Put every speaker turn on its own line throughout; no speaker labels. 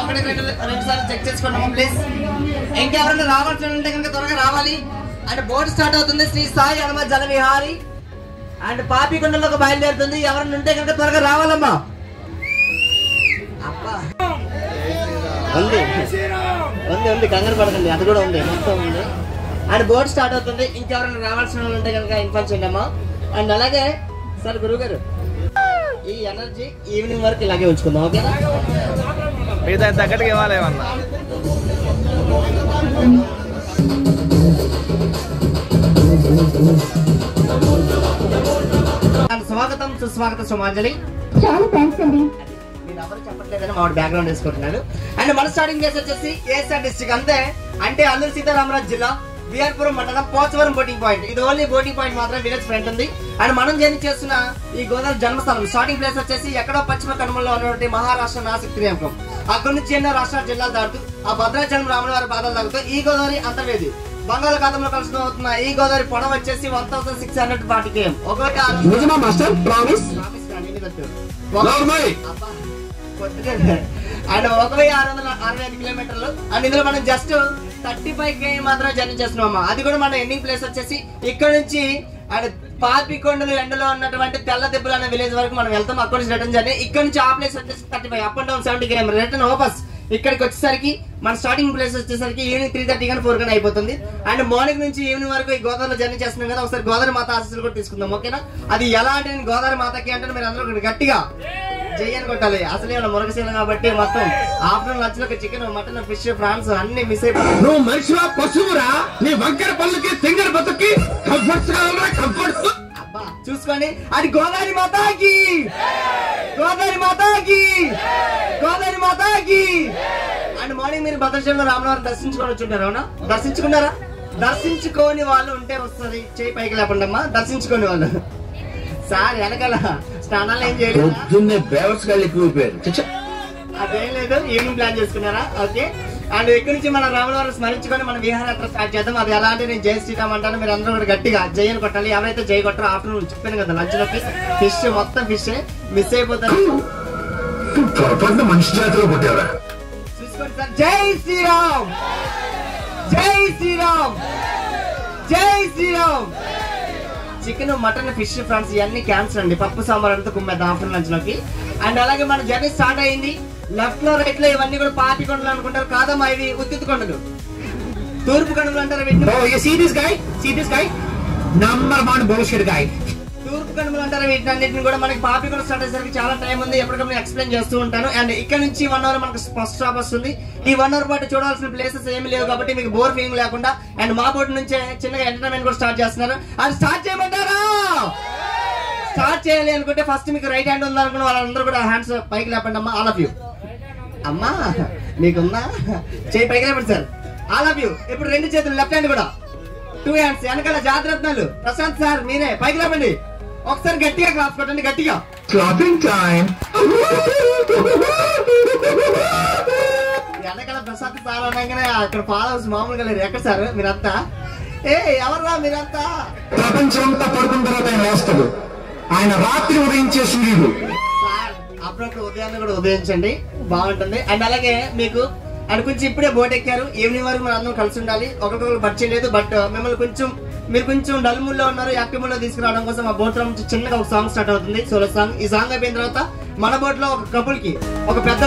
ఒకటి రెండు సార్లు చెక్ చేసుకున్నాము ప్లీజ్. ఇంకెవరైనా రావాల్సి ఉంటే కనుక త్వరగా రావాలి. అండ్ బోర్డు స్టార్ట్ అవుతుంది. శ్రీ సాయి హనుమ జల విహారీ అండ్ పాపికొండలోకి బయలుదేరుతుంది. ఎవరైనా ఉంటే కనుక త్వరగా రావాలమ్మా. అబ్బా ఉంది ఉంది ఉంది కంగారు పడకండి, అది కూడా ఉంది, మొత్తం ఉంది. అండ్ బోర్డు స్టార్ట్ అవుతుంది. ఇంకెవరైనా రావాల్సిన వాళ్ళు ఉంటే కనుక ఇన్ఫార్మ్ చేయండి అమ్మా. అండ్ అలాగే సార్ గురువు గారు ఈ ఎనర్జీ ఈవినింగ్ వరకు ఇలాగే ఉంచుకుందాం, ఓకేనా?
తగ్గట్టుగా ఇవ్వాలేమన్నా.
స్వాగతం సుస్వాగతం సుమాంజలి.
చాలా థ్యాంక్స్ అండి.
నేను ఎవరు చెప్పట్లేదని మా బ్యాక్గ్రౌండ్ వేసుకుంటున్నాను. అండ్ మన స్టార్టింగ్ ప్లేస్ వచ్చేసి ఏఎస్ఆర్ డిస్ట్రిక్ట్ అంతే, అంటే అల్లూరు సీతారామరాజు జిల్లా బిఆర్పురం మండలం పోచవరం బోటింగ్ పాయింట్. ఇది ఓన్లీ బోటింగ్ పాయింట్ మాత్రం, విలేజ్ ఫ్రంట్ ఉంది. అండ్ మనం జర్నీ చేస్తున్న ఈ గోదావరి జన్మస్థలం స్టార్టింగ్ ప్లేస్ వచ్చేసి ఎక్కడో పశ్చిమ కనుమల్లో ఉన్నటువంటి మహారాష్ట్ర నాసిక్ త్రియంకం. అక్కడి నుంచి ఎన్నో రాష్ట్రాల జిల్లాలు దాటుతూ ఆ భద్రాచలం రాములవారి పాదాలు తాగుతూ ఈ గోదావరి అంతర్వేది బంగాళాఖాతంలో కలుసుకుని అవుతున్న ఈ గోదావరి పొడవు వచ్చేసి 1640 km. ఒకటి అండ్ 1665 కిలోమీటర్లు. అండ్ ఇందులో మనం జస్ట్ 35 km మాత్రమే జర్నీ చేస్తున్నామా. అది కూడా మన ఎండింగ్ ప్లేస్ వచ్చేసి ఇక్కడ నుంచి అండ్ పాపికొండలు ఎండలో ఉన్నటువంటి తెల్ల దెబ్బలు అనే విలేజ్ వరకు మనం వెళ్తాం. అక్కడ నుంచి రిటర్న్ జర్నీ. ఇక్కడ నుంచి ఆ ప్లేస్ వచ్చేసి 35 up and down 70 km return వాపస్. ఇక్కడికి వచ్చేసరికి మన స్టార్టింగ్ ప్లేస్ వచ్చేసరికి ఈవినింగ్ 3:30 కానీ 4 కానీ అయిపోతుంది. అండ్ మార్నింగ్ నుంచి ఈవినింగ్ వరకు ఈ గోదావరిలో జర్నీ చేస్తున్నాం కదా. ఒకసారి గోదావరి మాత ఆశీస్సులు కూడా తీసుకుందాం, ఓకేనా? అది ఎలా అంటే నేను గోదావరి మాతకి అంటే మీరు అందరూ గట్టిగా జయ్యని కొట్టాలి. అసలే మురగశీలం కాబట్టి మొత్తం ఆఫ్టర్నూన్ లంచ్ లో చికెన్, మటన్, ఫిష్, ప్రాన్స్ అన్ని మిస్ అయిపోయి
నువ్వు మనిషివా పశువురా? నీ వంకర పళ్ళకి తింగర బతుకి కంఫర్ట్స్ కావాలా? కంఫర్ట్స్
అబ్బా చూసుకోండి. అది గోదావరి మాతాకి, గోదావరి మాతాకి, గోదావరి మాతాకి. అండ్ మార్నింగ్ మీరు భద్రాచలంలో రామవారిని దర్శించుకొని వచ్చుంటారు, అవునా? దర్శించుకున్నారా? దర్శించుకోని వాళ్ళు ఉంటే వస్తుంది, చేయి పైకి లేకుండా అమ్మా. దర్శించుకోని వాళ్ళు సార్ వెనకాల స్నానాలు ఏం చేయలేదు, అదేం లేదు, ఈవినింగ్ ప్లాన్ చేసుకున్నారా? ఓకే. అండ్ ఇక్కడ నుంచి మన రాములవారిని స్మరించుకొని మన విహారయాత్ర స్టార్ట్ చేద్దాం. అది ఎలా అంటే నేను జై శ్రీరామ్ అంటాను, మీరు అందరూ కూడా గట్టిగా జైని కొట్టాలి. ఎవరైతే జై కొట్టారో ఆఫ్టర్నూన్ చెప్పాను కదా లంచ్ లోకి ఫిష్, మొత్తం ఫిష్ మిస్ అయిపోతారు.
మనిషి జాతిలో పుట్టారా?
చూసుకోండి సార్. జై శ్రీరామ్, జై శ్రీరామ్, జై Shriram. Chicken, mutton, fish, prawns ఇవన్నీ క్యాన్సర్ అండి. పప్పు సాంబార్ అంతా కుమ్మేద్దాం ఆఫ్టర్నూన్ లంచ్ లోకి. అండ్ అలాగే మన జర్నీ స్టార్ట్ అయింది. లెఫ్ట్ లో రైట్ లో ఇవన్నీ కూడా పాపికొండలు అనుకుంటారు, కాదమ్మా ఇవి ఉత్తిత్ కొండలు, తూర్పు కొండలు అంటారు వీటిని.
Number 1 bullshit guy.
తూర్పు కనుమలు అంటారు వీటిని అన్నింటిని కూడా. మనకి పాపికొండ స్టార్ట్ అయ్యేసరికి చాలా టైం ఉంది, ఎప్పటికప్పుడు ఎక్స్ప్లెయిన్ చేస్తూ ఉంటాను. అండ్ ఇక్కడ నుంచి 1 hour మనకు ఫస్ట్ స్టాప్ వస్తుంది. ఈ 1 hour పాటు చూడాల్సిన ప్లేసెస్ ఏమి లేవు కాబట్టి మీకు బోర్ ఫీలింగ్ లేకుండా. అండ్ మా బోర్డు నుంచే చిన్నగా ఎంటర్టైన్మెంట్ కూడా స్టార్ట్ చేస్తున్నారు. అది స్టార్ట్ చేయమంటారా? స్టార్ట్ చేయాలి అనుకుంటే ఫస్ట్ మీకు రైట్ హ్యాండ్ ఉందనుకున్న వాళ్ళందరూ కూడా హ్యాండ్స్ పైకి లేపండి అమ్మా. ఆల్ ఆఫ్ యూ అమ్మా, మీకుందా చేయి పైకి లేపండి సార్. All of you. ఇప్పుడు 2 చేతులు లెఫ్ట్ హ్యాండ్ కూడా 2 hands. వెనకాల జాతరత్నాలు ప్రశాంత్ సార్ మీరే పైకి లేపండి. ఒకసారి గట్టిగా క్లాస్ కొట్టండి, గట్టిగా.
Clapping time.
వెనకాల ప్రశాంత్ సార్ అనగానే అక్కడ ఫాలోవర్స్ మామూలుగా లేరు. ఎక్కడ సార్ మీరంతా? ఎవర్రా మీరంతా?
ప్రపంచం అంతా పడుకున్న తర్వాత ఆయన వేస్తాడు. ఆయన రాత్రి ఉదయించే సూర్యుడు.
సార్ అప్పుడప్పుడు ఉదయాన్ని కూడా ఉదయించండి, బాగుంటుంది. అండ్ అలాగే మీకు అనుకుంచి ఇప్పుడే బోట్ ఎక్కారు, ఈవినింగ్ వరకు మనం అందరం కలిసి ఉండాలి. ఒకరికొకరు పరిచయం లేదు, బట్ మిమ్మల్ని మీరు కొంచెం డల్ మూడ్ లో ఉన్నారు, యాక్టివ్ మూడ్ లో తీసుకురావడం కోసం ఆ బోట్ లో నుంచి చిన్నగా ఒక సాంగ్ స్టార్ట్ అవుతుంది, సోలో సాంగ్. ఈ సాంగ్ అయిపోయిన తర్వాత మన బోట్ లో ఒక కపుల్ కి ఒక పెద్ద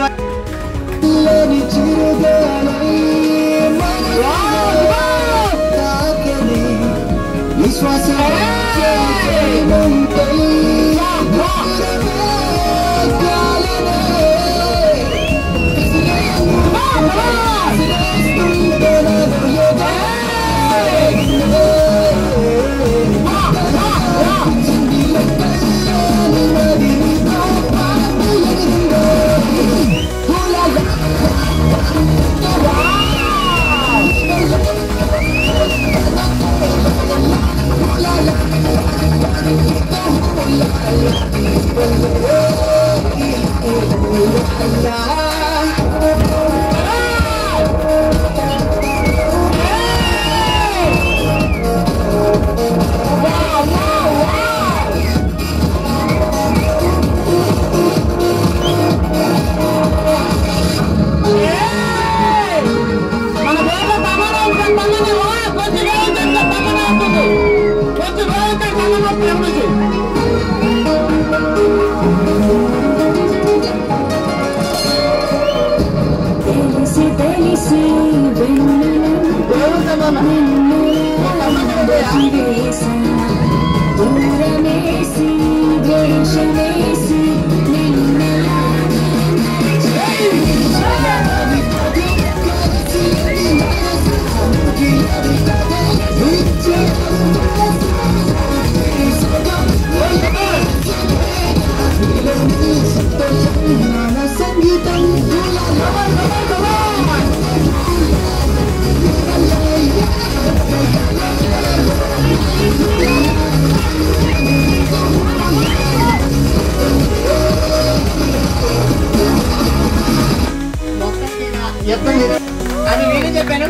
అది నేను చెప్పాను.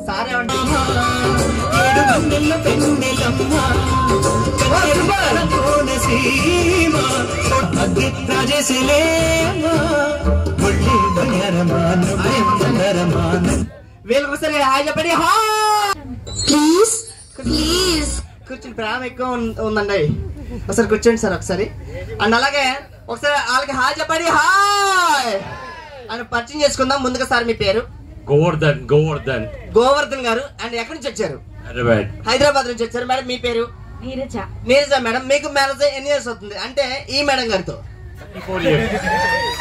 సారే వీళ్ళకొకసారి హాయ్ చెప్పండి.
ప్లీజ్ ప్లీజ్
కూర్చొని ప్రేమ ఎక్కువ ఉందండి. ఒకసారి కూర్చోండి సార్ ఒకసారి. అండ్ అలాగే ఒకసారి వాళ్ళకి హాయ్ చెప్పండి. హాయ్ అని పరిచయం చేసుకుందాం. ముందుగా సార్ మీ పేరు? గోవర్ధన్ గారు. అండ్ ఎక్కడి నుంచి వచ్చారు? హైదరాబాద్ నుంచి వచ్చారు. మేడం మీ పేరు? నీరజ మేడం. మీకు మ్యారేజ్ ఎన్ని ఇయర్స్ అవుతుంది? అంటే ఈ మేడం గారితో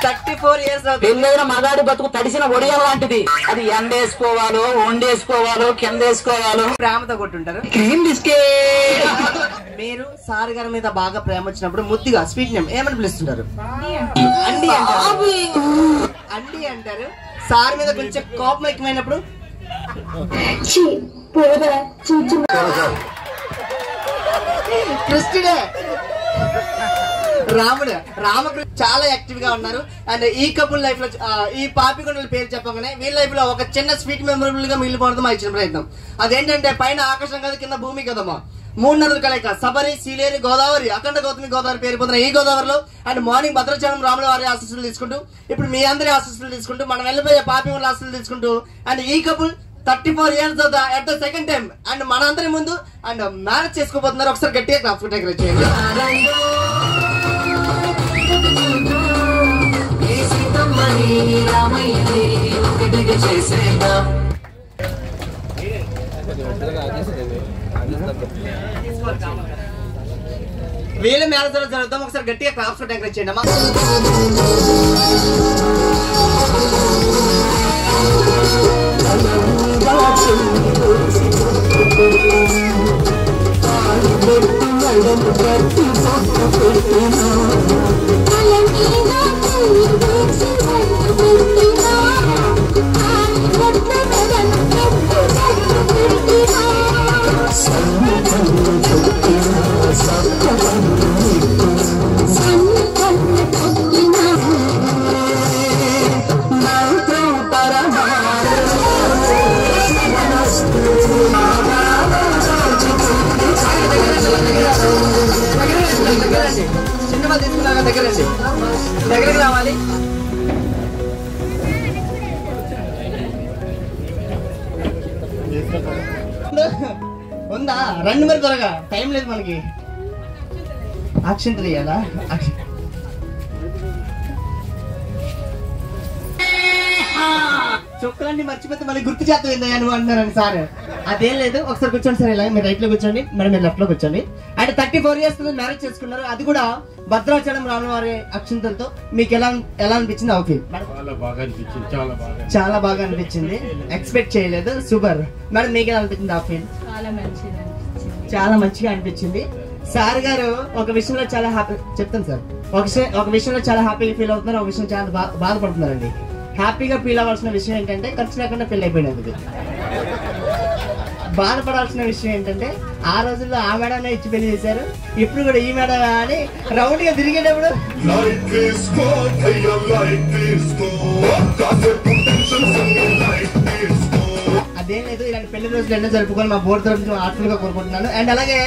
34 years అవుతుంది.
మగాడి బతుకు తడిసిన ఒడియం లాంటిది. అది ఎండేసుకోవాలో వండేసుకోవాలో కింద వేసుకోవాలో
ప్రేమతో కొట్టుంటారు. మీరు సార్ గారి మీద బాగా ప్రేమ వచ్చినప్పుడు ముద్దుగా స్వీట్ నేమ్ ఏమని పిలుస్తుంటారు? అండి అంటారు. అండి అంటారు. సార్ మీద కొంచెం కోపం ఎక్కువైనప్పుడు కృష్ణుడే రాముడు రామకృష్ణ చాలా యాక్టివ్ గా ఉన్నారు. అండ్ ఈ కపుల్ లైఫ్ లో ఈ పాపికొండల పేరు చెప్పగానే వీళ్ళ లైఫ్ లో ఒక చిన్న స్వీట్ మెమరబుల్ గా మిగిలిపోవడం మా ఇచ్చిన ప్రయత్నం. అదేంటంటే పైన ఆకాశం కదా కింద భూమి కదమ్మా. 3 నదులు కలయిక సబరి సీలేరు గోదావరి అఖండ గౌతమి గోదావరి పేరు పొందిన ఈ గోదావరిలో అండ్ మార్నింగ్ భద్రాచలం రాముల వారి ఆశీస్సులు తీసుకుంటూ ఇప్పుడు మీ అందరి ఆశీస్సులు తీసుకుంటూ మనం వెళ్ళిపోయే పాపికొండల ఆశీస్సులు తీసుకుంటూ అండ్ ఈ couple 34 years at the second time and మనందరి ముందు అండ్ మ్యారేజ్ చేసుకోబోతున్నారు. ఒకసారి గట్టిగా క్లాప్స్ డెకరేట్ చేయండి. వీళ్ళ మ్యారేజ్ జరుగుతాం. ఒకసారి గట్టిగా క్లాప్స్ డెకరేట్ చేయండి అమ్మా. సినిమా తీసుకున్నాక దగ్గరికి రావాలి. ఉందా? రండి మరి త్వరగా, టైం లేదు మనకి. అక్షంతలు ఇయ్యాలా? చొక్కలన్నీ మర్చిపోతే మళ్ళీ గుర్తు చేస్తావు నువ్వు అంటున్నారని సార్. అదేం లేదు. ఒకసారి కూర్చోండి సార్. ఇలా మీరు రైట్ లో కూర్చోండి, మేడం మీరు లెఫ్ట్ లో కూర్చోండి. అంటే 34 years మ్యారేజ్ చేసుకున్నారు. అది కూడా భద్రాచలం రాములవారి అక్షంతలతో. మీకు ఎలా అనిపించింది? ఓకే, చాలా బాగా అనిపించింది. ఎక్స్పెక్ట్ చేయలేదు. Super madam. మీకు ఎలా అనిపించింది? ఆ ఫీల్ చాలా మంచిగా అనిపించింది. సార్ గారు ఒక విషయంలో చాలా హ్యాపీ చెప్తాను సార్. ఒక విషయంలో చాలా హ్యాపీగా ఫీల్ అవుతున్నారు. ఒక విషయం చాలా బాధపడుతున్నారండి. హ్యాపీగా ఫీల్ అవ్వాల్సిన విషయం ఏంటంటే ఖర్చు లేకుండా పెళ్లి అయిపోయినది. బాధపడాల్సిన విషయం ఏంటంటే ఆ రోజుల్లో ఆ మేడానే ఇచ్చి పెళ్లి చేశారు. ఇప్పుడు కూడా ఈ మేడం అని రౌండ్ గా తిరిగేటప్పుడు అదేం లేదు. ఇలాంటి పెళ్లి రోజులు ఎన్నో జరుపుకొని మా బోర్డు తరఫున ఆర్ట్ఫుల్ గా కోరుకుంటున్నాను. అండ్ అలాగే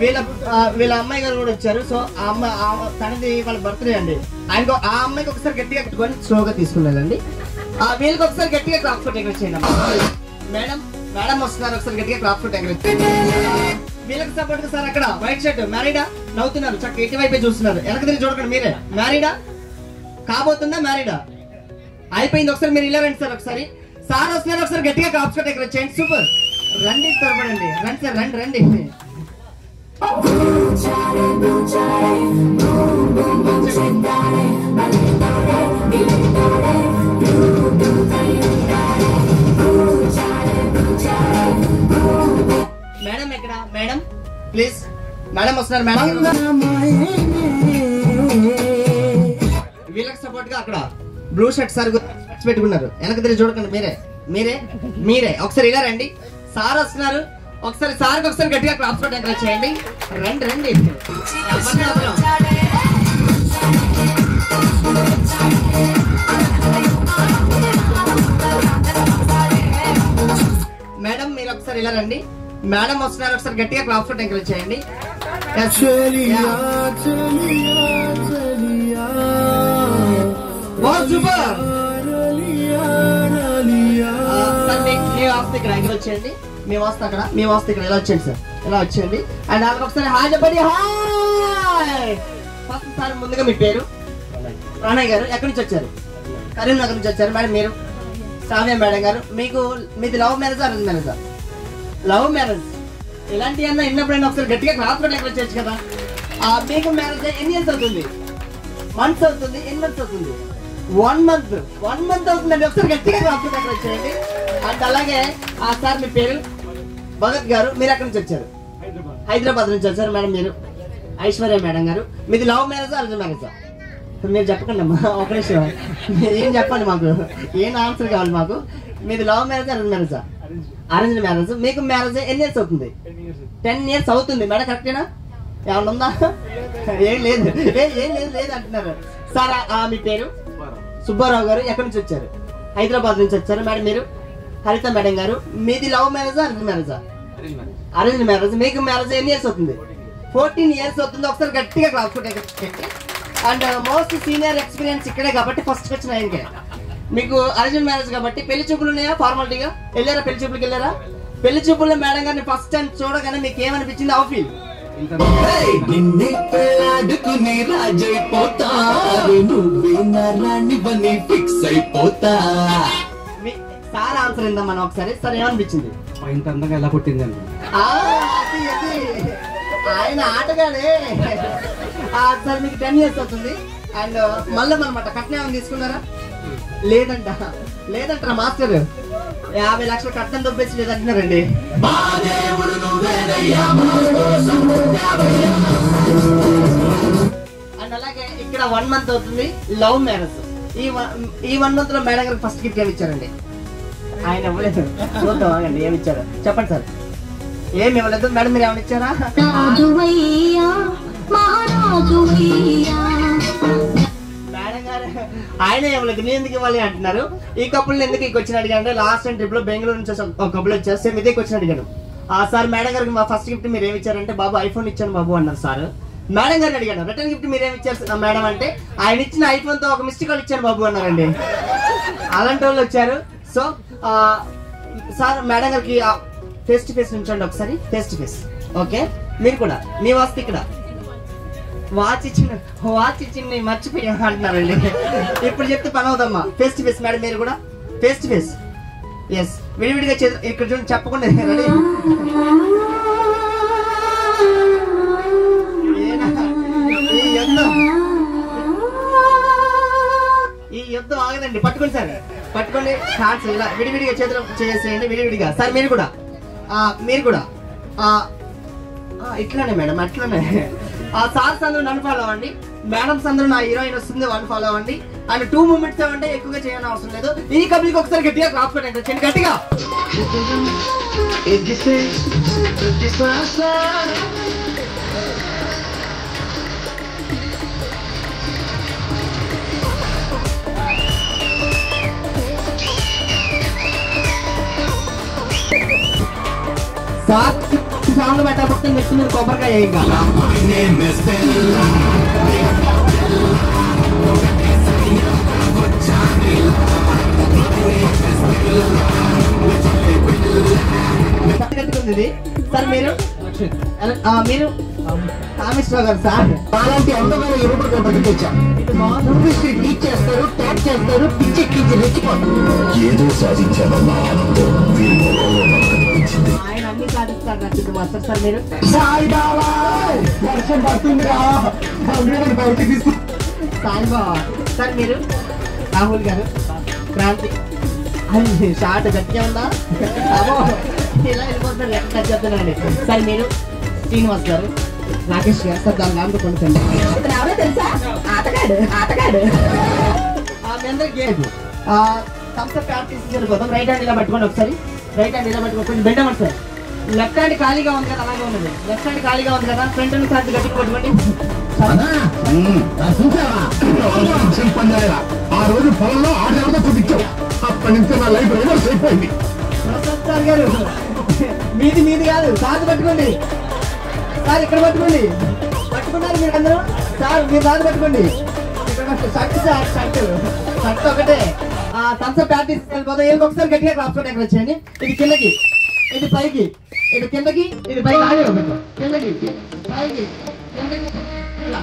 వీళ్ళ అమ్మాయి గారు కూడా వచ్చారు. సో ఆ తనది వాళ్ళ బర్త్డే అండి. ఆయనకు ఆ అమ్మాయికి ఒకసారి గట్టిగా కట్టుకొని స్లోగా తీసుకున్నానండి. వీళ్ళకి ఒకసారి గట్టిగా క్రాఫ్ట్ ఫోటో డెకరేట్ చేయండి. మేడం వస్తున్నారు. ఒకసారి గట్టిగా క్రాఫ్ట్ ఫోటో డెకరేట్ చేయండి. వీళ్ళకి సపోర్ట్ సార్ అక్కడ వైట్ షర్ట్ మ్యారీడా నవ్వుతున్నారు. చక్కగా ఇటువైపే చూస్తున్నారు. వెనక తిరిగి చూడకండి. మీరే మ్యారీడా కాబోతుందా మ్యారీడా? అయిపోయింది. ఒకసారి మీరు ఇలా రండి సార్. ఒకసారి సార్ వస్తున్నారు. ఒకసారి గట్టిగా కాప్స్ డెకరేట్ చేయండి. సూపర్. రండి త్వరపడండి. రండి సార్, రండి రండి. మేడం ఎక్కడ? Madam please. మేడం వస్తున్నారు. మేడం వీళ్ళకి సపోర్ట్ గా అక్కడ బ్లూ షర్ట్ సార్ పెట్టుకున్నారు. వెనక తిరిగి చూడకండి. మీరే ఒకసారి ఇలా రండి. సార్ వస్తున్నారు. ఒకసారి సార్కి ఒకసారి గట్టిగా క్లాప్స్ ఎంకరేజ్ చేయండి. రండి రండి. మేడం మీరు ఒకసారి ఇలా రండి. మేడం వస్తున్నారు. ఒకసారి గట్టిగా క్లాప్స్ ఎంకరేజ్ చేయండి. ఇక్కడ ఎక్కడ వచ్చేయండి. మేము వస్తా అక్కడ, మేము వస్తే ఇక్కడ ఇలా వచ్చేయండి సార్. ఇలా వచ్చేయండి. అండ్ వాళ్ళకి ఒకసారి హాయ్ చెప్పండి. హాయ్. ఫస్ట్ సార్ ముందుగా మీ పేరు? ప్రణయ్ గారు. ఎక్కడి నుంచి వచ్చారు? కరీంనగర్ నుంచి వచ్చారు. మేడం మీరు? సామ్య మేడం గారు. మీది లవ్ మ్యారేజ్ అరేంజ్ మ్యారేజా? Love marriage. ఇలాంటివన్నా విన్నప్పుడైనా ఒకసారి గట్టిగా క్లాస్ కూడా ఎక్కడ వచ్చేయచ్చు కదా. మీకు మ్యారేజ్ ఎన్ని ఇయర్స్ అవుతుంది? మంత్స్ అవుతుంది. ఎన్ని మంత్స్ అవుతుంది? 1 మంత్ అవుతుందండి. ఒకసారి గట్టిగా క్లాస్ కూడా ఎక్కడ వచ్చేయండి. అండ్ అలాగే సార్ మీ పేరు? భగత్ గారు. మీరు ఎక్కడి నుంచి వచ్చారు? హైదరాబాద్ నుంచి వచ్చారు. మేడం మీరు? ఐశ్వర్య మేడం గారు. మీది లవ్ మ్యారేజా అరేంజ్ మ్యారేజా? మీరు చెప్పకండి అమ్మా. ఒక నిమిషం. ఏం చెప్పండి మాకు. ఏం ఆన్సర్ కావాలి మాకు. మీది లవ్ మ్యారేజ్ అరేంజ్ మ్యారేజా? Arrange marriage. మీకు మ్యారేజ్ ఎన్ని ఇయర్స్ అవుతుంది? 10 ఇయర్స్ అవుతుంది. మేడం కరెక్టేనా? ఏమన్నా ఉందా? ఏం లేదు అంటున్నారు. సార్ మీ పేరు? సుబ్బారావు గారు. ఎక్కడి నుంచి వచ్చారు? హైదరాబాద్ నుంచి వచ్చారు. మేడం మీరు? హరిత మేడం గారు. మీది లవ్ మ్యారేజా అరేంజ్ మ్యారేజా? Arrange marriage. మీకు మ్యారేజ్ ఎన్ని ఇయర్స్ అవుతుంది? 14 ఇయర్స్ అవుతుంది. ఒకసారి గట్టిగా క్లాస్ కొట్టండి. అండ్ మోస్ట్ సీనియర్ ఎక్స్పీరియన్స్ ఇక్కడే కాబట్టి ఫస్ట్ వచ్చిన ఆయనకే. మీకు అరేంజ్ మ్యారేజ్ కాబట్టి పెళ్లి చూపులు ఉన్నాయా? ఫార్మాలిటీగా వెళ్ళారా? పెళ్లి చూపులకు వెళ్ళారా? పెళ్లి చూపుల్లో మేడం గారిని ఫస్ట్ టైం చూడగానే మీకు ఏమనిపించింది? How feel? సార్ ఆన్సర్ ఏందా మనం ఒకసారి? సార్ ఏమనిపించింది?
ఇంత అందంగా ఎలా పుట్టింది
ఆయన ఆటగానే. సార్ మీకు 10 ఇయర్స్ అవుతుంది. అండ్ మళ్ళీ అనమాట కట్నం ఏమైనా తీసుకున్నారా? లేదంటారా మాస్టర్? 50 లక్షలు కట్నం దొబ్బేసి లేదంటున్నారండి. అండ్ అలాగే ఇక్కడ 1 మంత్ అవుతుంది లవ్ మ్యారేజ్. ఈ 1 మంత్ లో మేడం గారికి ఫస్ట్ గిఫ్ట్ ఏమి ఇచ్చారండి? ఆయన ఇవ్వలేదు. చూద్దామండి ఏమి ఇచ్చారు చెప్పండి సార్. ఏమి ఇవ్వలేదు మేడం. మీరు ఏమైనా ఇచ్చారా? మేడం గారు ఆయన ఇవ్వలేదు. నేను ఎందుకు ఇవ్వాలి అంటున్నారు. ఈ కప్పులు ఎందుకు ఇక వచ్చిన అడిగాను. లాస్ట్ టైం ట్రిప్ లో బెంగళూరు నుంచి ఒక కప్పులు వచ్చారు. సేమ్ ఇదే వచ్చిన అడిగాను. సార్ మేడం గారికి మా ఫస్ట్ గిఫ్ట్ మీరు ఏమి ఇచ్చారంటే బాబు ఐఫోన్ ఇచ్చాను బాబు అన్నారు సార్. మేడం గారిని అడిగాను రిటర్న్ గిఫ్ట్ మీరేమి ఇచ్చారు మేడం అంటే ఆయన ఇచ్చిన ఐఫోన్ తో ఒక మిస్డ్ కాల్ ఇచ్చాను బాబు అన్నారండి. అలాంటి వాళ్ళు వచ్చారు. సో సార్ మేడం గారికి ఫేస్ టు ఫేస్ నుంచండి ఒకసారి. Face to face. ఓకే మీరు కూడా మీ వస్తే ఇక్కడ వాచ్ ఇచ్చింది మర్చిపోయా అంటున్నారండి. ఇప్పుడు చెప్తే పని అవుదమ్మా. ఫేస్ టు ఫేస్ మేడం మీరు కూడా ఫేస్ టు ఫేస్. ఎస్ విడివిడిగా ఇక్కడ చూడండి చెప్పకుండా రెడీ. ఈ యుద్ధం ఆగదండి. పట్టుకోండి సార్, పట్టుకోండి. హార్ట్స్ ఇలా విడివిడిగా చేతులు చేసేయండి. విడివిడిగా. సార్ మీరు కూడా ఇట్లానే మేడం అట్లానే. సార్స్ అందరూ నన్ను ఫాలో అవ్వండి. మేడమ్స్ అందరూ నా హీరోయిన్ వస్తుంది వాళ్ళు ఫాలో అవ్వండి. అండ్ 2 మూమెంట్స్ అంటే ఎక్కువగా చేయని అవసరం లేదు. ఈ కబడ్డీకి ఒకసారి గట్టిగా క్లాప్ కొట్టండి. గట్టిగా సాంగ్ పెట్టకపోతే నెక్స్ట్ మీరు కొబ్బరికాయ ఇంకా కట్టుకుంది. సార్ మీరు కామేశ్వరరావు గారు సార్.
అలాంటి అందమైన ఎరుపుడు కాబట్టి తెచ్చా. టీచ్ చేస్తారు, ట్యాప్ చేస్తారు, పిచ్చెక్కించి రెచ్చిపోతారు. ఏదో సాధించాలన్న ఆనందం కనిపించింది.
ఆయన అన్ని సాధిస్తారు నచ్చింది మాస్టర్ సార్. మీరు
వర్షం పడుతుందిరా బయటికి తీసుకు.
సాయిబాబా సార్. మీరు రాహుల్ గారు, క్రాంతి. అది షార్ట్ గట్టిగా ఉందా? అమ్మో ఇలా వెళ్ళిపోతున్నారు, లెక్క టచ్ చేస్తున్నానండి సార్. మీరు శ్రీనివాస్ గారు, రాకేష్ గారు సార్. దాని నామతో కొనుక్కోండి.
ఎవరో తెలుసా? ఆటగాడు ఆటగాడు.
మీ అందరికి లేదు థమ్స్అప్ ప్యాక్ తీసి వెళ్ళిపోతాం. రైట్ హ్యాండ్ ఇలా పట్టుకోండి ఒకసారి. రైట్ హ్యాండ్ ఇలా పట్టుకోండి, కొంచెం బెండ్ అవ్వండి సార్. లెఫ్ట్ హ్యాండ్ ఖాళీగా ఉంది కదా, అలాగే ఉన్నది. లెఫ్ట్ హ్యాండ్ ఖాళీగా ఉంది కదా, ఫ్రంట్ హ్యాండ్ సార్ గట్టిగా పట్టుకోండి.
ఆ రోజు పొలంలో ఆటలతో చూపించావు. అప్పటి నుంచి నా లైఫ్ రివర్స్ అయిపోయింది.
ప్రసాద్ సార్ గారు మీది మీది కాదు, సార్ పట్టుకోండి సార్. ఇక్కడ పట్టుకోండి. పట్టుకున్నారు మీరు అందరూ సార్. మీరు సార్ పట్టుకోండి. షర్ట్ సార్, షర్ట్ ఒకటే. థమ్స్అప్ ప్యాక్ తీసి వెళ్ళిపోతాం. ఏం ఒకసారి గట్టిగా రాసుకోండి. ఎక్కడ వచ్చేయండి. ఇది కిందకి, ఇది పైకి, ఇది కిందకి, ఇది పైకి. ఆగే కిందకి, పైకి, కిందకి, ఇలా.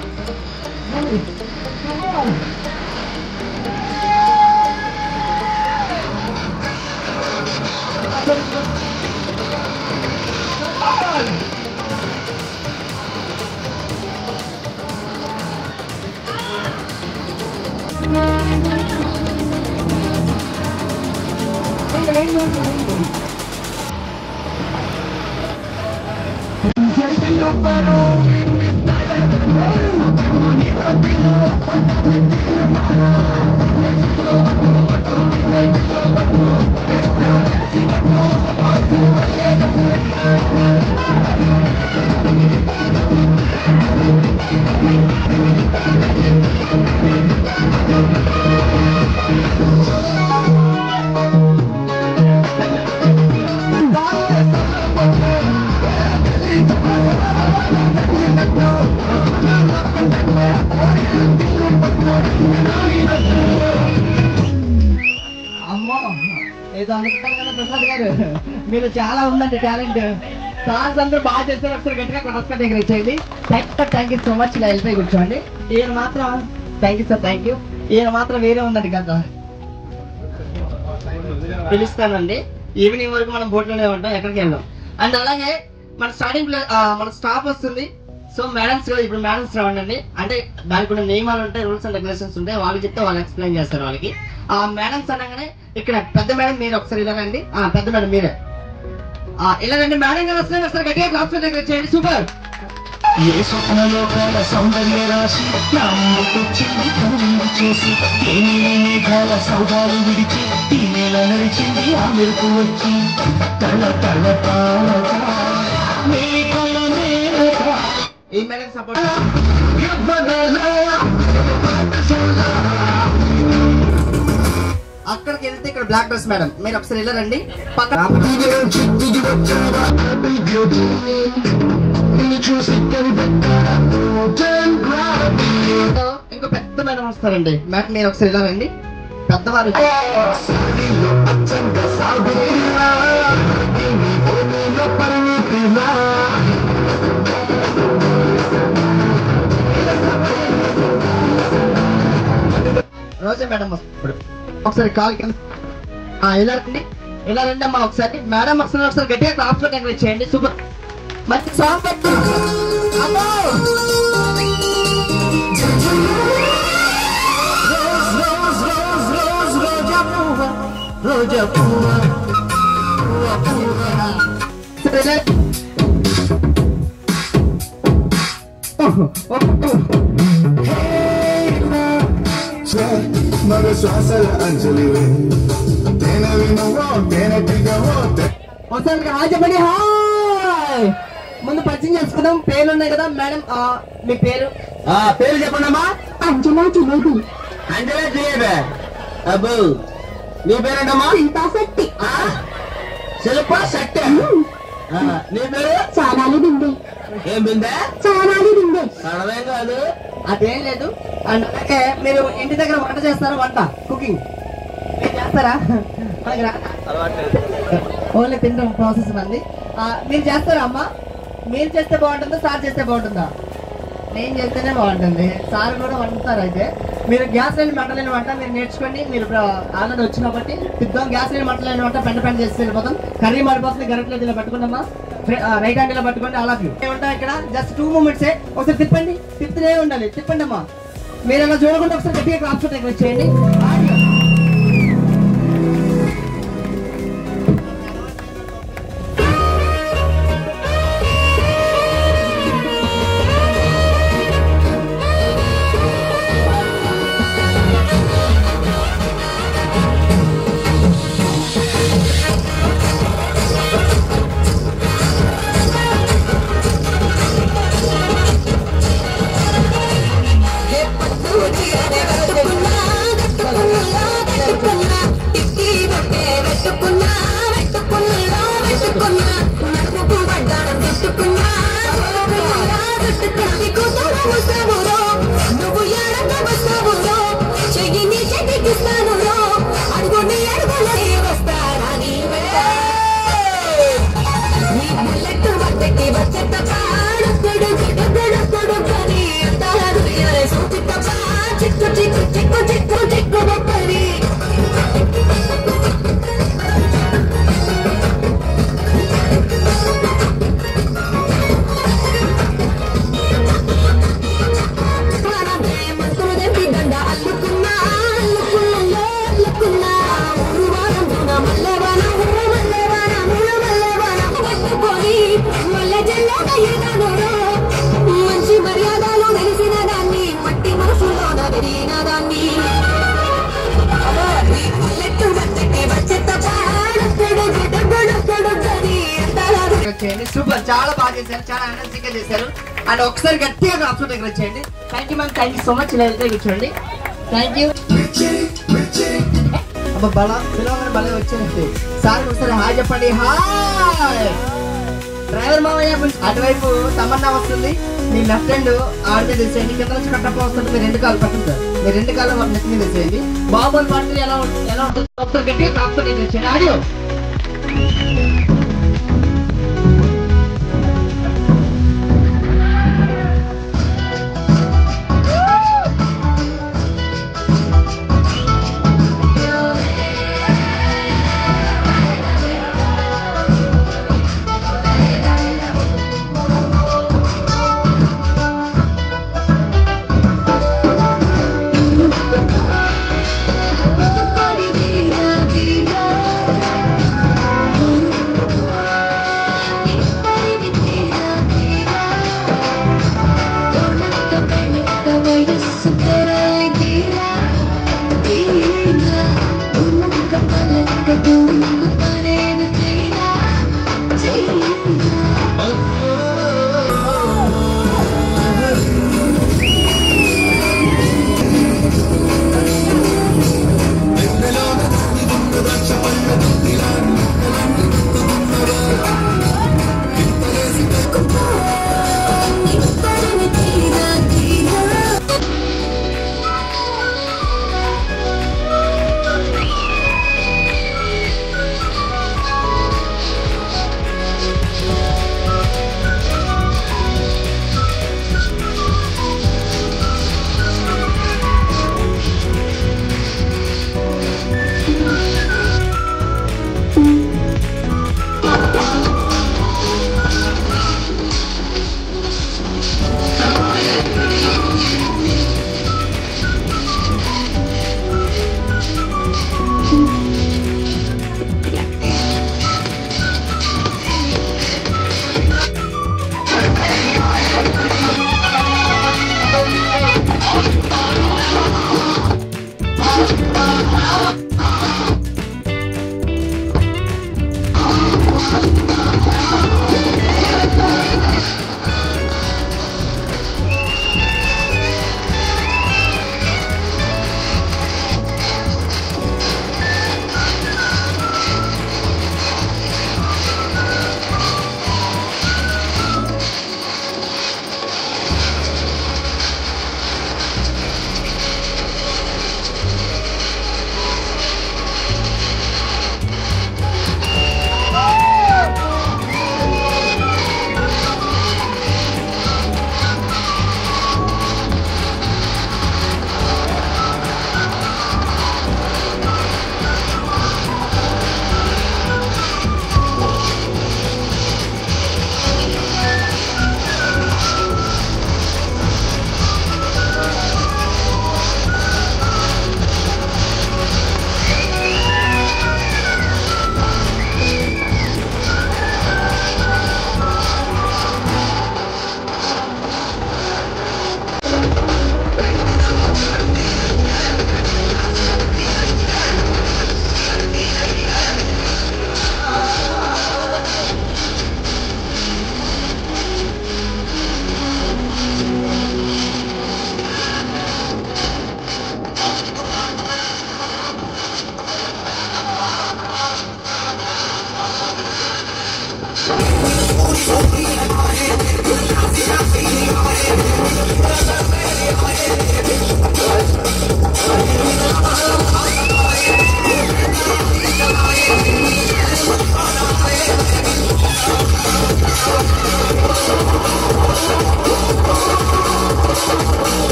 అమ్మో ఏదో అనుకుంటాను కదా ప్రసాద్ గారు, మీరు చాలా ఉందండి టాలెంట్. సాంగ్స్ అందరూ బాగా చేస్తారు. ఒకసారి గట్టిగా కొనస్కర్ దగ్గర ఇచ్చేయండి. Thank you so much. ఇలా వెళ్ళిపోయి కూర్చోండి. ఈయన మాత్రం thank you sir, thank you. ఈయన మాత్రం వేరే ఉందండి కదా, పిలుస్తానండి. ఈవినింగ్ వరకు మనం బోట్లోనే ఉంటాం, ఎక్కడికి వెళ్దాం. అండ్ అలాగే మన స్టార్టింగ్ మన స్టాఫ్ వస్తుంది. సో మేడమ్స్ ఇప్పుడు మేడమ్స్ రావండి. అంటే దానికి కొన్ని నియమాలు ఉంటాయి, రూల్స్ అండ్ రెగ్యులేషన్స్ ఉంటాయి. వాళ్ళు చెప్తే వాళ్ళు ఎక్స్ప్లెయిన్ చేస్తారు వాళ్ళకి. ఆ మేడమ్స్ అనగానే ఇక్కడ పెద్ద మేడం మీరు ఒకసారి ఇలా రండి. పెద్ద మేడం మీరే ఇలా రండి. మేడం గారు వస్తున్నారు, ఒకసారి గట్టిగా క్లాస్ దగ్గర చేయండి. సూపర్.
ఏ స్వప్నలో కల సౌందర్య రాశి నాముకొచ్చింది కనువిందు చేసి మేఘాల సౌదాలు విడిచి ఈ నేల నడిచింది ఆ మెరుపు వచ్చి తల తల
ఈ మేడం సపోర్ట్. అక్కడికి వెళ్తే ఇక్కడ బ్లాక్ డ్రెస్ మేడం మీరు ఒకసారి ఇలా రండి. పక్కన ఇంకో పెద్ద మేడం వస్తారండి. మేడం మీరు ఒకసారి ఇలా రండి. పెద్దవారు రోజా మేడం వస్తారు. ఒకసారి కాల్ ఇలా రండి, ఇలా రండి అమ్మా. ఒకసారి మేడం వస్తున్నారు, ఒకసారి గట్టిగా క్లాస్ లో ఎంకరేజ్ చేయండి. సూపర్. మంచి సాంగ్ పెట్టు. రోజా
మగ శ్వాసల అంజలివే తేనవి నువ్వో తేనెటిగవో
ఒకసారి రాజమణి హాయ్. ముందు పరిచయం చేసుకుందాం. పేర్లు ఉన్నాయి కదా మేడం, మీ పేరు
పేరు చెప్పండి అమ్మా.
అంజనా జిలేబీ.
అంజలా జిలేబీ. అబ్బో నీ పేరేంటమ్మా?
శిల్పా శెట్టి.
శిల్పా శెట్టి. నీ పేరు?
చాలాలి బిందే.
ఏం బిందే?
చాలాలి బిందే.
అర్థం కాదు.
అదేం లేదు. అండ్ అలాగే మీరు ఇంటి దగ్గర వంట చేస్తారా? వంట కుకింగ్ మీరు చేస్తారా? ఓన్లీ తినడం ప్రాసెస్ మంది. మీరు చేస్తారా అమ్మా? మీరు చేస్తే బాగుంటుందా సార్ చేస్తే బాగుంటుందా? నేను చేస్తేనే బాగుంటుంది. సార్ కూడా వండుతారు. అయితే మీరు గ్యాస్ లేని మంట లేని వంట మీరు నేర్చుకోండి. మీరు ఆల్రెడీ వచ్చి కాబట్టి తిద్దాం. గ్యాస్ లేని మంట లేని వంట పెంట చేసి వెళ్ళిపోతాం. కర్రీ మారిపోతుంది. గరిటలో ఇలా పట్టుకుంటామా, రైట్ హ్యాండ్ ఇలా పట్టుకోండి. అలా ఏమంటాం ఇక్కడ జస్ట్ 2 మూమెంట్సే. ఒకసారి తిప్పండి, తిప్పుతూనే ఉండాలి. తిప్పండి అమ్మా. మీరు అలా చూడకుండా ఒకసారి గట్టిగా క్లాప్స్ దగ్గర చేయండి. సూపర్, చాలా బాగా చేశారు, చాలా ఎనర్జీగా చేశారు. అండ్ ఒకసారి గట్టిగా క్లాప్స్ దగ్గర వచ్చేయండి. Thank you ma'am, thank you so much. ఇలా వెళ్తే కూర్చోండి. Thank you. అబ్బా బలా పిలవగానే భలే వచ్చినట్టు. సార్ ఒకసారి హాయ్ చెప్పండి. హాయ్ డ్రైవర్ మామయ్య. అటువైపు తమన్నా వస్తుంది. మీ లెఫ్ట్ హ్యాండ్ ఆడితే తీసేయండి. కింద నుంచి కట్టప్ప వస్తుంది. మీరు 2 కాళ్ళు పట్టండి సార్. మీరు 2 కాళ్ళు నెత్తి మీద తీసేయండి. బాబుల్ పాటలు ఎలా ఉంటుంది ఒకసారి గట్టిగా క్లాప్స్ దగ్గర వచ్చేయండి. ఆడియో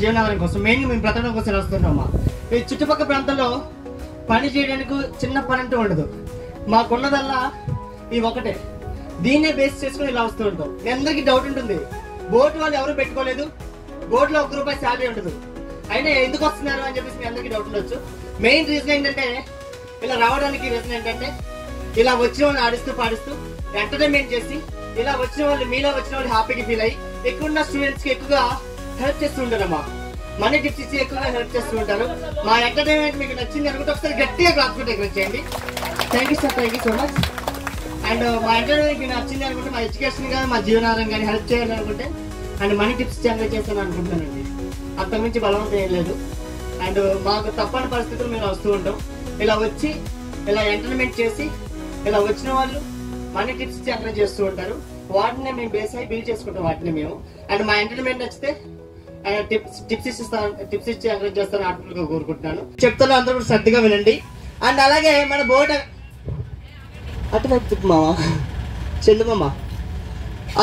జీవనాధారం కోసం మెయిన్గా మేము బ్రతకడం కోసం వస్తున్నామమ్మా. ఈ చుట్టుపక్కల ప్రాంతంలో పని చేయడానికి చిన్న పని అంటూ ఉండదు. మాకున్నదల్లా ఈ ఒకటే, దీన్నే బేస్ చేసుకుని ఇలా వస్తూ ఉంటాం. మీ అందరికీ డౌట్ ఉంటుంది, బోట్ వాళ్ళు ఎవరు పెట్టుకోలేదు, బోట్లో ₹1 శాలరీ ఉంటుంది, అయినా ఎందుకు వస్తున్నారు అని చెప్పేసి మీ అందరికీ డౌట్ ఉండొచ్చు. మెయిన్ రీజన్ ఏంటంటే, ఇలా రావడానికి రీజన్ ఏంటంటే, ఇలా వచ్చిన వాళ్ళు ఆడిస్తూ పాడిస్తూ ఎంటర్టైన్మెంట్ చేసి, ఇలా వచ్చిన వాళ్ళు మీలో వచ్చిన వాళ్ళు హ్యాపీగా ఫీల్ అయ్యి ఎక్కువ స్టూడెంట్స్ కి ఎక్కువగా హెల్ప్ చేస్తూ ఉంటారమ్మా. మనీ టిప్స్ ఇచ్చి ఎక్కువగా హెల్ప్ చేస్తూ ఉంటారు. మా ఎంటర్టైన్మెంట్ మీకు నచ్చింది అనుకుంటే ఒకసారి గట్టిగా క్లాస్ ఎంకరేజ్ చేయండి. Thank you sir, thank you so much. And మా ఎంటర్టైన్మెంట్ మీకు నచ్చింది అనుకుంటే, మా ఎడ్యుకేషన్ కానీ మా జీవనాధారం కానీ హెల్ప్ చేయాలి అనుకుంటే, అండ్ మనీ టిప్స్ ఎంకరేజ్ చేస్తాను అనుకుంటున్నానండి. అంతకుమించి బలవంతం ఏం లేదు. అండ్ మాకు తప్పని పరిస్థితులు మేము వస్తూ ఉంటాం. ఇలా వచ్చి ఇలా ఎంటర్టైన్మెంట్ చేసి ఇలా వచ్చిన వాళ్ళు మనీ టిప్స్ ఇచ్చి ఎంకరేజ్ చేస్తూ ఉంటారు. వాటిని మేము బేస్ అయ్యి బిల్డ్ చేసుకుంటాం వాటిని మేము. అండ్ మా ఎంటర్టైన్మెంట్ నచ్చితే టిప్స్ ఇచ్చి ఎంకరేజ్ చేస్తాను ఆటలుగా కోరుకుంటున్నాను. చెప్తాను, అందరూ కూడా శ్రద్ధగా వినండి. అండ్ అలాగే మన బోట్ అటు మామ చెల్లుమమ్మ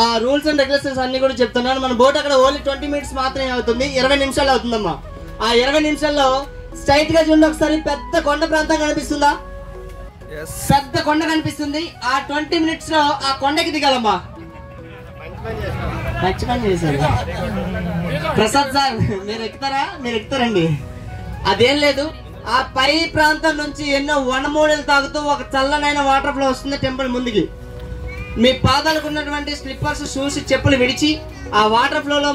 ఆ రూల్స్ అండ్ రెగ్యులేషన్స్ అన్ని కూడా చెప్తున్నాను. మన బోట్ అక్కడ ఓన్లీ 20 మినిట్స్ మాత్రమే అవుతుంది, 20 నిమిషాలు అవుతుందమ్మా. ఆ 20 నిమిషాల్లో స్ట్రైట్ గా చూడండి ఒకసారి, పెద్ద కొండ ప్రాంతం కనిపిస్తుందా? పెద్ద కొండ కనిపిస్తుంది. ఆ 20 మినిట్స్ లో ఆ కొండకి దిగాలమ్మా. మంచి పని చేశారు ప్రసాద్ సార్. మీరు ఎక్కుతారండి. అదేం లేదు, ఆ పై ప్రాంతం నుంచి ఎన్నో వనమూడలు తాగుతూ ఒక చల్లనైన వాటర్ ఫ్లో వస్తుంది టెంపుల్ ముందుకి. మీ పాదాలకు ఉన్నటువంటి స్లిప్పర్స్, షూస్, చెప్పులు విడిచి ఆ వాటర్ ఫ్లో లో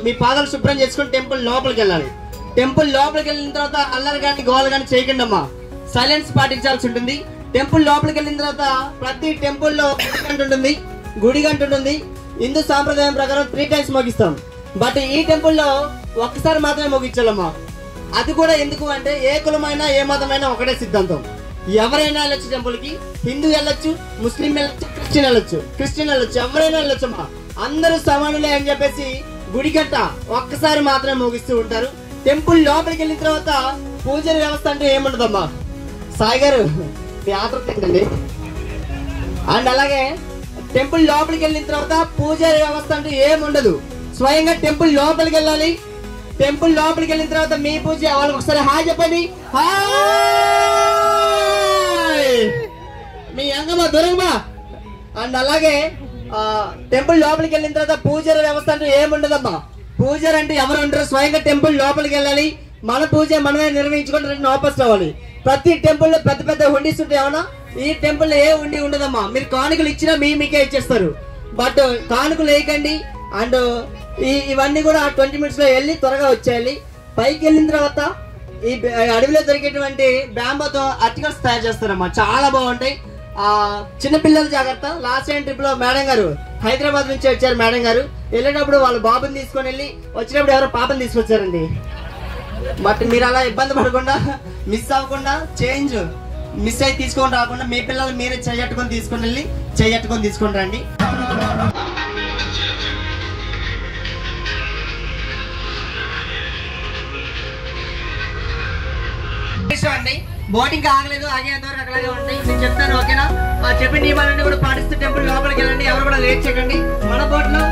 మీ పాదాలు శుభ్రం చేసుకుని టెంపుల్ లోపలికి వెళ్ళాలి. టెంపుల్ లోపలికి వెళ్ళిన తర్వాత అల్లరి కానీ గోల కానీ చేయకండి అమ్మా, సైలెన్స్ పాటించాల్సి ఉంటుంది. టెంపుల్ లోపలికి వెళ్ళిన తర్వాత ప్రతి టెంపుల్లో గుడి గంట ఉంటుంది. హిందూ సాంప్రదాయం ప్రకారం 3 times మోగిస్తాం. బట్ ఈ టెంపుల్లో ఒక్కసారి మాత్రమే మోగించాలమ్మా. అది కూడా ఎందుకు అంటే, ఏ కులమైనా ఏ మతమైనా ఒకటే సిద్ధాంతం. ఎవరైనా వెళ్ళొచ్చు టెంపుల్ కి. హిందూ వెళ్ళొచ్చు, ముస్లిం వెళ్ళొచ్చు, క్రిస్టియన్ వెళ్ళొచ్చు, ఎవరైనా వెళ్ళొచ్చమ్మా. అందరూ సమానులే అని చెప్పేసి గుడి గంట ఒక్కసారి మాత్రమే మోగిస్తూ ఉంటారు. టెంపుల్ లోపలికి వెళ్ళిన తర్వాత పూజారి వ్యవస్థ అంటే ఏముండదమ్మా. సాయి గారు ఆతృత ఏంటండి. అండ్ అలాగే టెంపుల్ లోపలికి వెళ్ళిన తర్వాత పూజారి వ్యవస్థ అంటే ఏముండదు. స్వయంగా టెంపుల్ లోపలికి వెళ్ళాలి. టెంపుల్ లోపలికి వెళ్ళిన తర్వాత మీ పూజ వాళ్ళకి ఒకసారి హాయ్ చెప్పండి. మీ అంగమా దొరకమా. అండ్ అలాగే టెంపుల్ లోపలికి వెళ్ళిన తర్వాత పూజారి వ్యవస్థ అంటే ఏముండదమ్మా. పూజారి అంటే ఎవరు ఉంటారు, స్వయంగా టెంపుల్ లోపలికి వెళ్ళాలి. మన పూజ మనమే నిర్వహించుకొని వాపస్ రావాలి. ప్రతి టెంపుల్ లో పెద్ద పెద్ద హుండీస్ ఉంటాయి అవునా. ఈ టెంపుల్ లో ఏ హుండీ ఉండదమ్మా. మీరు కానుకలు ఇచ్చినా మీకే ఇచ్చేస్తారు. బట్ కానుకలు వేయకండి. అండ్ ఇవన్నీ కూడా 20 మినిట్స్ లో వెళ్ళి త్వరగా వచ్చేయాలి. పైకి వెళ్ళిన తర్వాత ఈ అడవిలో దొరికేటువంటి బ్యాంబోతో ఆర్టికల్స్ తయారు చేస్తారమ్మా, చాలా బాగుంటాయి. చిన్నపిల్లలు జాగ్రత్త. లాస్ట్ టైం ట్రిప్ లో మేడం గారు హైదరాబాద్ నుంచి వచ్చారు. మేడం గారు వెళ్ళేటప్పుడు వాళ్ళ బాబుని తీసుకొని వెళ్ళి వచ్చినప్పుడు ఎవరో పాపని తీసుకొచ్చారండి. బట్ మీరు అలా ఇబ్బంది పడకుండా, మిస్ అవ్వకుండా, చేంజ్ మిస్ అయి తీసుకొని రాకుండా మీ పిల్లలు మీరే చెయ్యట్టుకొని తీసుకొని వెళ్ళి చెయ్యట్టుకొని తీసుకొని రండి. బోటింగ్ ఆగలేదు, ఆగేంత వరకు అక్కడే ఉంటాయి. నేను చెప్తాను ఓకేనా. చెప్పిన నియమాలన్నీ కూడా పాటిస్తూ టెంపుల్ లోపలికి వెళ్ళండి. ఎవరు కూడా లేట్ చేయకండి. మన బోట్ లో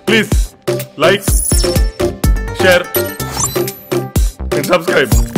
Please like, share and subscribe.